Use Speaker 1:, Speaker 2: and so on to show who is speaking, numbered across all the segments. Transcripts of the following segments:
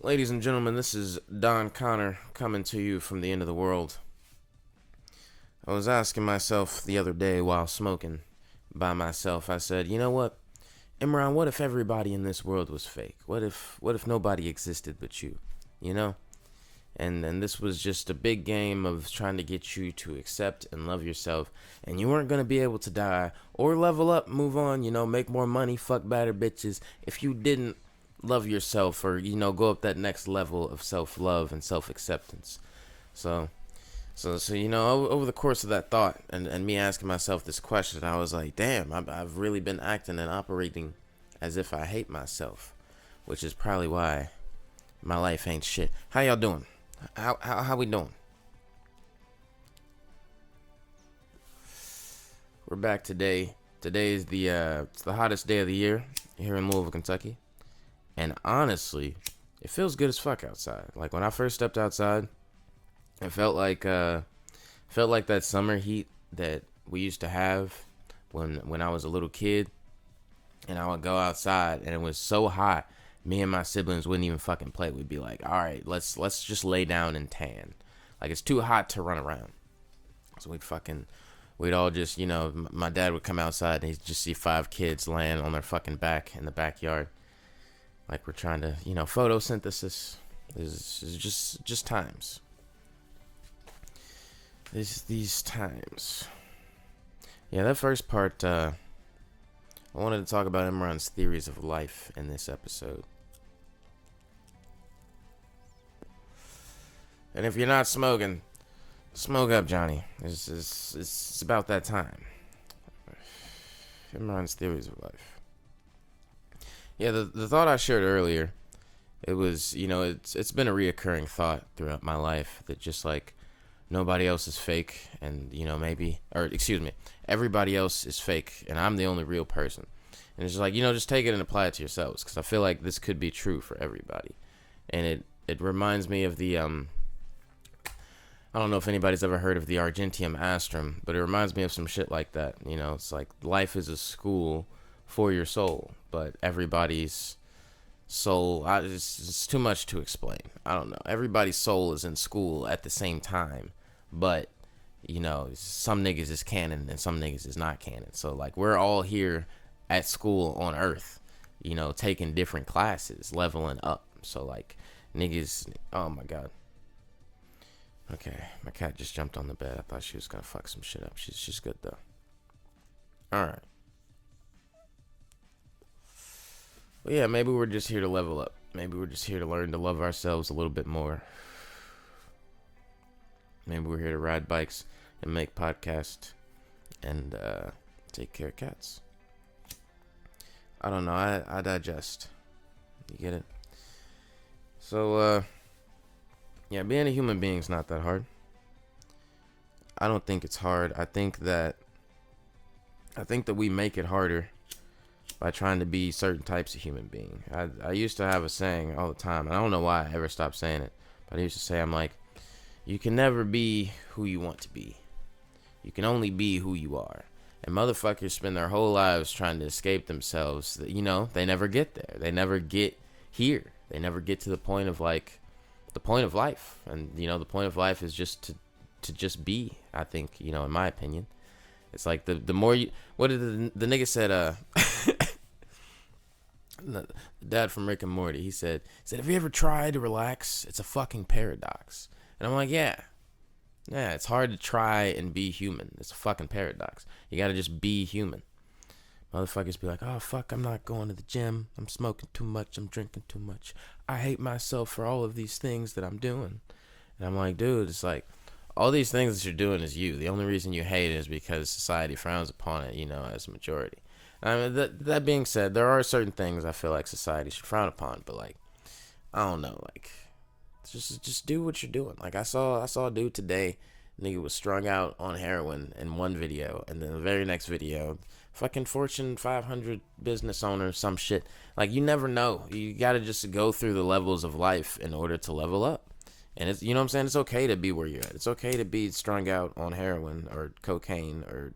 Speaker 1: Ladies and gentlemen, this is Don Connor coming to you from the end of the world. I was asking myself the other day while smoking by myself, I said, you know what? Imran, what if everybody in this world was fake? What if nobody existed but you? You know? And this was just a big game of trying to get you to accept and love yourself. And you weren't going to be able to die or level up, move on, make more money, fuck better bitches if you didn't love yourself or, go up that next level of self-love and self-acceptance. So, over the course of that thought and me asking myself this question, I was like, damn, I've really been acting and operating as if I hate myself, which is probably why my life ain't shit. How y'all doing? How we doing? We're back today. Today is it's the hottest day of the year here in Louisville, Kentucky. And honestly, it feels good as fuck outside. Like when I first stepped outside, it felt like that summer heat that we used to have when I was a little kid, and I would go outside and it was so hot. Me and my siblings wouldn't even fucking play. We'd be like, all right, let's just lay down and tan. Like it's too hot to run around. So we'd all just, my dad would come outside and he'd just see 5 kids laying on their fucking back in the backyard. Like we're trying to, photosynthesis is just times. These times. Yeah, that first part, I wanted to talk about Imran's theories of life in this episode. And if you're not smoking, smoke up, Johnny. It's about that time. Imran's theories of life. Yeah, the thought I shared earlier, it was, it's been a reoccurring thought throughout my life that just like nobody else is fake and, everybody else is fake and I'm the only real person. And it's just like, just take it and apply it to yourselves because I feel like this could be true for everybody. And it reminds me of the, I don't know if anybody's ever heard of the Argentium Astrum, but it reminds me of some shit like that. It's like life is a school for your soul, but everybody's soul, it's too much to explain. I don't know. Everybody's soul is in school at the same time, but, some niggas is canon and some niggas is not canon. So, like, we're all here at school on Earth, taking different classes, leveling up. So, like, niggas, oh my God. Okay, my cat just jumped on the bed. I thought she was gonna fuck some shit up. She's good though. All right. Well, yeah, maybe we're just here to level up. Maybe we're just here to learn to love ourselves a little bit more. Maybe we're here to ride bikes and make podcasts and take care of cats. I don't know. I digest. You get it? So, yeah, being a human being is not that hard. I don't think it's hard. I think that we make it harder by trying to be certain types of human being. I used to have a saying all the time, and I don't know why I ever stopped saying it, but I used to say, I'm like, you can never be who you want to be. You can only be who you are. And motherfuckers spend their whole lives trying to escape themselves. They never get there. They never get here. They never get to the point of the point of life. And the point of life is just to just be. I think, in my opinion, it's like the more you, what did the nigga said, the dad from Rick and Morty, he said have you ever tried to relax? It's a fucking paradox. And I'm like, yeah, it's hard to try and be human. It's a fucking paradox. You gotta just be human. Motherfuckers be like, oh fuck, I'm not going to the gym, I'm smoking too much, I'm drinking too much, I hate myself for all of these things that I'm doing. And I'm like, dude, it's like all these things that you're doing is you. The only reason you hate it is because society frowns upon it, as a majority. I mean, that being said, there are certain things I feel like society should frown upon, but like, I don't know, like, just do what you're doing. Like I saw a dude today, nigga was strung out on heroin in one video, and then the very next video, fucking Fortune 500 business owner, some shit. Like, you never know. You gotta just go through the levels of life in order to level up. And it's, what I'm saying? It's okay to be where you're at. It's okay to be strung out on heroin or cocaine or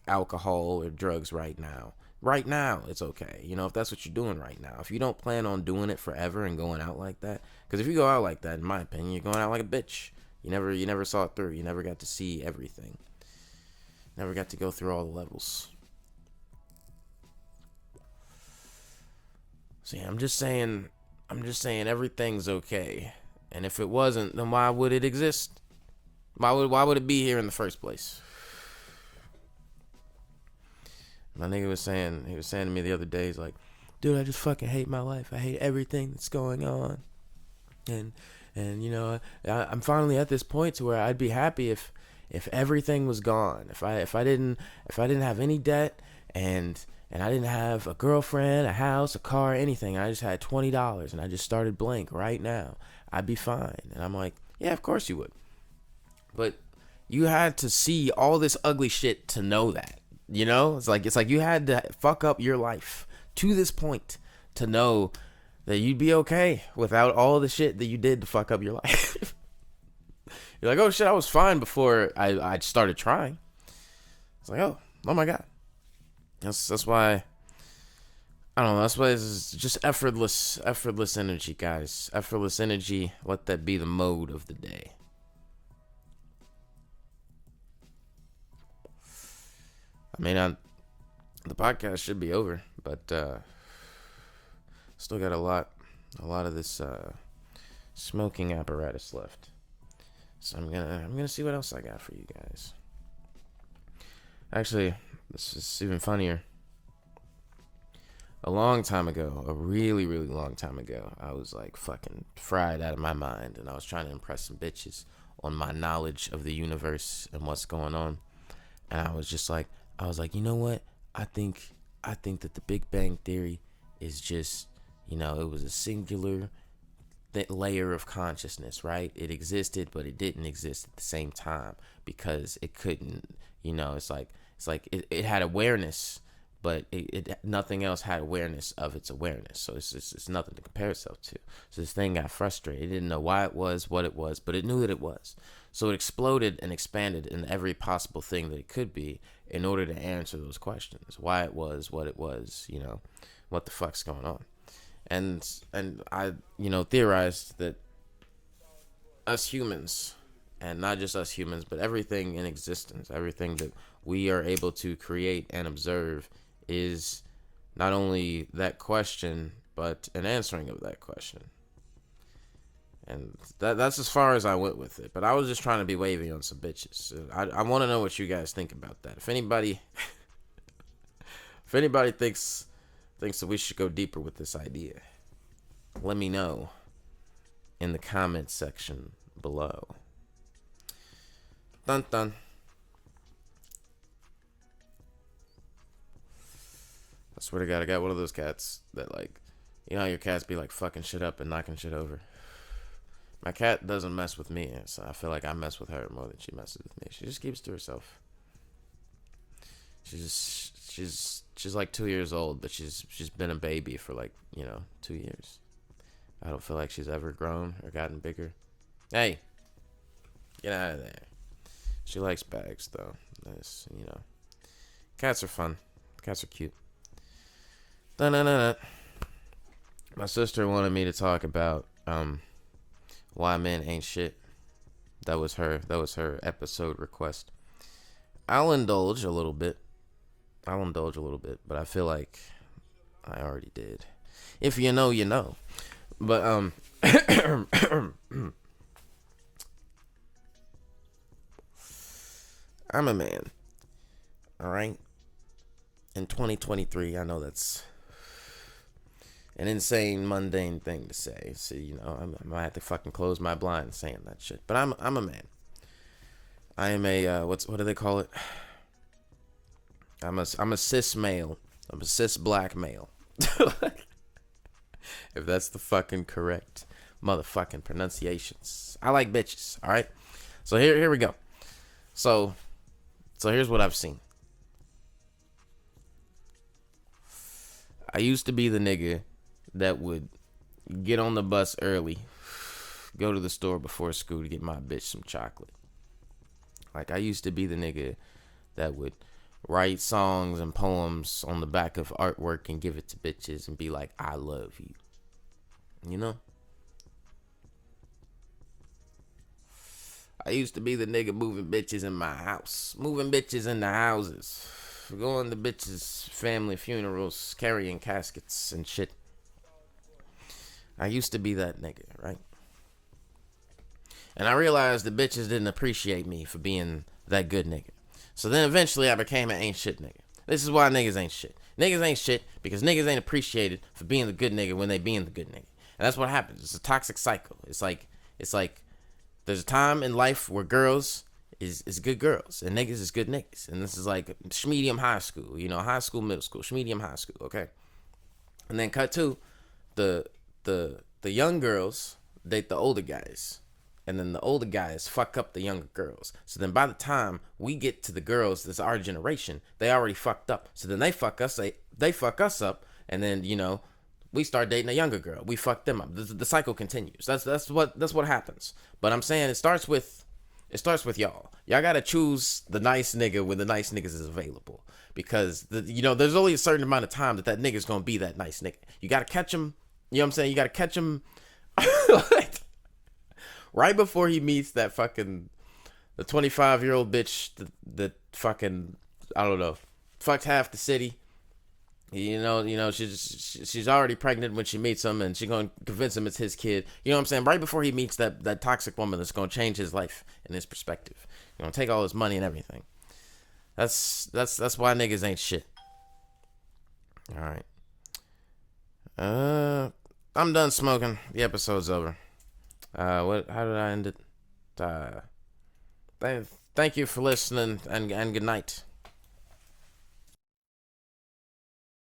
Speaker 1: alcohol or drugs right now. Right now, it's okay. You know, if that's what you're doing right now. If you don't plan on doing it forever and going out like that, because if you go out like that, in my opinion, you're going out like a bitch. You never saw it through. You never got to see everything. Never got to go through all the levels. See, I'm just saying everything's okay. And if it wasn't, then why would it exist? Why would it be here in the first place? My nigga was saying to me the other day, he's like, dude, I just fucking hate my life. I hate everything that's going on. And you know, I'm finally at this point to where I'd be happy if everything was gone. If I didn't have any debt and I didn't have a girlfriend, a house, a car, anything. I just had $20 and I just started blank right now. I'd be fine. And I'm like, yeah, of course you would. But you had to see all this ugly shit to know that. You know, it's like you had to fuck up your life to this point to know that you'd be okay without all the shit that you did to fuck up your life. You're like, oh shit, I was fine before I started trying. It's like, oh my god. That's why I don't know. That's why it's just effortless energy, guys. Effortless energy. Let that be the mode of the day. I mean, the podcast should be over, but still got a lot of this smoking apparatus left. So I'm gonna see what else I got for you guys. Actually, this is even funnier. A long time ago, a really, really long time ago, I was like fucking fried out of my mind, and I was trying to impress some bitches on my knowledge of the universe and what's going on. And I was like, you know what? I think that the Big Bang Theory is just, you know, it was a singular layer of consciousness, right? It existed, but it didn't exist at the same time because it couldn't, you know, it's like it had awareness, but it nothing else had awareness of its awareness. So it's nothing to compare itself to. So this thing got frustrated. It didn't know why it was, what it was, but it knew that it was. So it exploded and expanded in every possible thing that it could be in order to answer those questions. Why it was, what it was, you know, what the fuck's going on. And I, you know, theorized that us humans, and not just us humans, but everything in existence, everything that we are able to create and observe is not only that question, but an answering of that question. And that's as far as I went with it. But I was just trying to be wavy on some bitches. I want to know what you guys think about that. If anybody thinks that we should go deeper with this idea, let me know in the comments section below. Dun dun. I swear to God, I got one of those cats that, like, you know how your cats be like fucking shit up and knocking shit over. My cat doesn't mess with me, so I feel like I mess with her more than she messes with me. She just keeps to herself. She's like 2 years old, but she's been a baby for, like, you know, 2 years. I don't feel like she's ever grown or gotten bigger. Hey, get out of there. She likes bags, though. Nice, you know. Cats are fun. Cats are cute. My sister wanted me to talk about why men ain't shit. That was her episode request. I'll indulge a little bit, but I feel like I already did. If you know, you know. But I'm a man. All right? In 2023, I know that's an insane, mundane thing to say. So, you know, I might have to fucking close my blinds saying that shit. But I'm a man. I am a what do they call it? I'm a cis male. I'm a cis black male. If that's the fucking correct motherfucking pronunciations. I like bitches. All right. So here we go. So here's what I've seen. I used to be the nigga that would get on the bus early, go to the store before school to get my bitch some chocolate. Like, I used to be the nigga that would write songs and poems on the back of artwork and give it to bitches and be like, I love you. You know? I used to be the nigga moving bitches in my house. Moving bitches in the houses. Going to bitches' family funerals, carrying caskets and shit. I used to be that nigga, right? And I realized the bitches didn't appreciate me for being that good nigga. So then eventually I became an ain't shit nigga. This is why niggas ain't shit. Niggas ain't shit because niggas ain't appreciated for being the good nigga when they being the good nigga. And that's what happens. It's a toxic cycle. It's like there's a time in life where girls is good girls and niggas is good niggas. And this is like medium high school, you know, high school, middle school, medium high school, okay? And then cut to the young girls date the older guys. And then the older guys fuck up the younger girls. So then by the time we get to the girls that's our generation, they already fucked up. So then they fuck us up, and then, you know, we start dating a younger girl. We fuck them up. The cycle continues. That's what happens. But I'm saying it starts with y'all. Y'all gotta choose the nice nigga when the nice niggas is available. Because there's only a certain amount of time that nigga's gonna be that nice nigga. You gotta catch him. You know what I'm saying? You gotta catch him right before he meets that fucking the 25-year-old bitch that fucking, I don't know, fucked half the city. You know, she's already pregnant when she meets him, and she's gonna convince him it's his kid. You know what I'm saying? Right before he meets that toxic woman that's gonna change his life and his perspective. You know, take all his money and everything. That's why niggas ain't shit. All right. I'm done smoking. The episode's over. How did I end it? Thank you for listening, and good night.